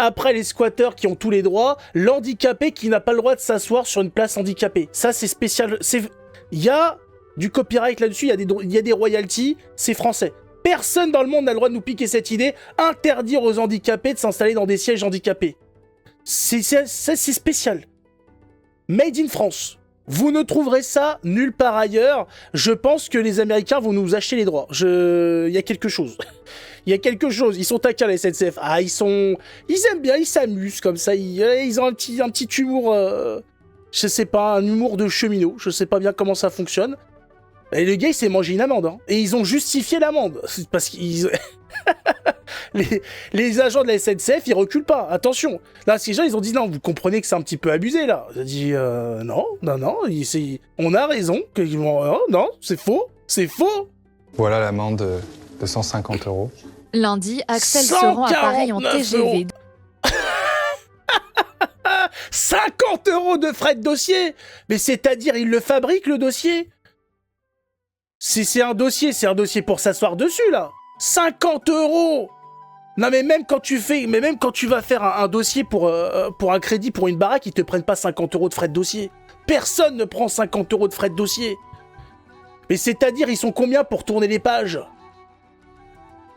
Après les squatteurs qui ont tous les droits, l'handicapé qui n'a pas le droit de s'asseoir sur une place handicapée. Ça, c'est spécial. Il y a du copyright là-dessus, il y a des royalties, c'est français. Personne dans le monde n'a le droit de nous piquer cette idée, interdire aux handicapés de s'installer dans des sièges handicapés. C'est spécial. Made in France. Vous ne trouverez ça nulle part ailleurs. Je pense que les Américains vont nous acheter les droits. Il y a quelque chose. Il y a quelque chose. Ils sont taquins, la SNCF. Ah, ils aiment bien, ils s'amusent comme ça. Ils ont un petit humour... je sais pas, un humour de cheminot. Je sais pas bien comment ça fonctionne. Et le gars, il s'est mangé une amende. Hein. Et ils ont justifié l'amende. Parce qu'ils... les agents de la SNCF, ils reculent pas. Attention. Là, ces gens, ils ont dit non, vous comprenez que c'est un petit peu abusé, là. J'ai dit non, on a raison. Non, c'est faux. C'est faux. Voilà l'amende de 150 €. Lundi, Axel se rend à Paris en TGV. 50 € de frais de dossier. Mais c'est-à-dire, il le fabrique, le dossier. C'est un dossier pour s'asseoir dessus, là. 50 €. Non, mais même quand tu vas faire un dossier pour un crédit pour une baraque, ils te prennent pas 50 € de frais de dossier. Personne ne prend 50 € de frais de dossier. Mais c'est-à-dire, ils sont combien pour tourner les pages?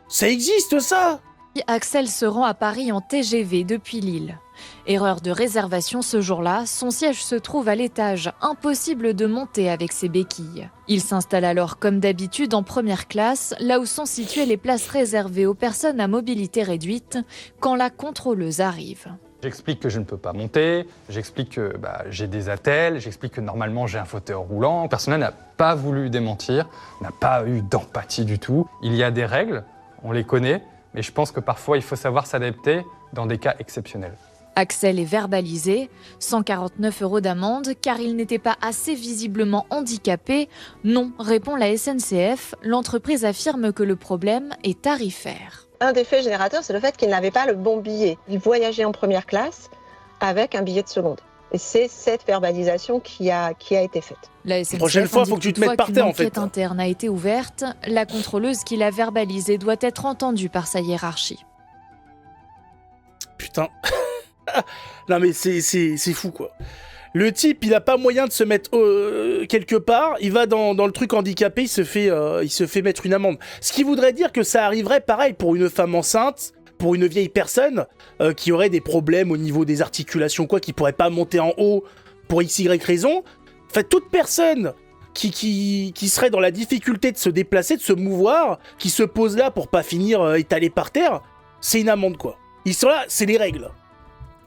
Ça existe, ça? Axel se rend à Paris en TGV depuis Lille. Erreur de réservation ce jour-là, son siège se trouve à l'étage, impossible de monter avec ses béquilles. Il s'installe alors comme d'habitude en première classe, là où sont situées les places réservées aux personnes à mobilité réduite, quand la contrôleuse arrive. J'explique que je ne peux pas monter, j'explique que j'ai des attelles, j'explique que normalement j'ai un fauteuil roulant. Le personnel n'a pas voulu démentir, n'a pas eu d'empathie du tout. Il y a des règles, on les connaît, mais je pense que parfois il faut savoir s'adapter dans des cas exceptionnels. Axel est verbalisé, 149 € d'amende car il n'était pas assez visiblement handicapé. Non, répond la SNCF, l'entreprise affirme que le problème est tarifaire. Un des faits générateurs, c'est le fait qu'il n'avait pas le bon billet. Il voyageait en première classe avec un billet de seconde. Et c'est cette verbalisation qui a été faite. La SNCF prochaine fois, il faut que tu te mettes par terre, en fait. Une enquête interne a été ouverte. La contrôleuse qui l'a verbalisé doit être entendue par sa hiérarchie. Putain. Non mais c'est fou, quoi. Le type, il a pas moyen de se mettre quelque part, il va dans le truc handicapé, il se fait mettre une amende. Ce qui voudrait dire que ça arriverait pareil pour une femme enceinte, pour une vieille personne qui aurait des problèmes au niveau des articulations, quoi, qui pourrait pas monter en haut pour XY raison. En fait, toute personne qui serait dans la difficulté de se déplacer, de se mouvoir, qui se pose là pour pas finir étalé par terre, c'est une amende, quoi. Ils sont là, c'est les règles.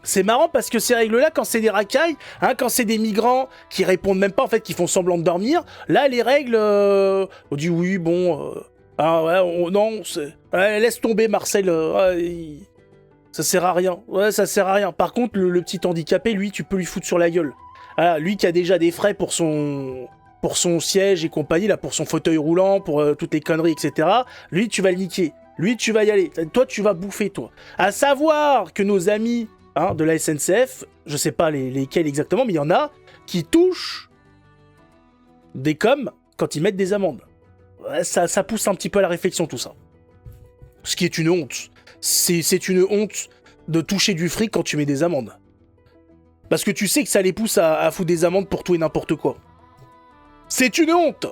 C'est marrant parce que ces règles-là, quand c'est des racailles, hein, quand c'est des migrants qui répondent même pas, en fait, qui font semblant de dormir, là, les règles, on dit oui, bon, non, laisse tomber, Marcel, ça sert à rien. Ouais, ça sert à rien. Par contre, le petit handicapé, lui, tu peux lui foutre sur la gueule. Voilà, lui qui a déjà des frais pour son siège et compagnie, là, pour son fauteuil roulant, pour toutes les conneries, etc. Lui, tu vas le niquer. Lui, tu vas y aller. Toi, tu vas bouffer, toi. À savoir que nos amis de la SNCF, je sais pas lesquels exactement, mais il y en a qui touchent des coms quand ils mettent des amendes. Ouais, ça pousse un petit peu à la réflexion, tout ça. Ce qui est une honte. C'est une honte de toucher du fric quand tu mets des amendes. Parce que tu sais que ça les pousse à foutre des amendes pour tout et n'importe quoi. C'est une honte!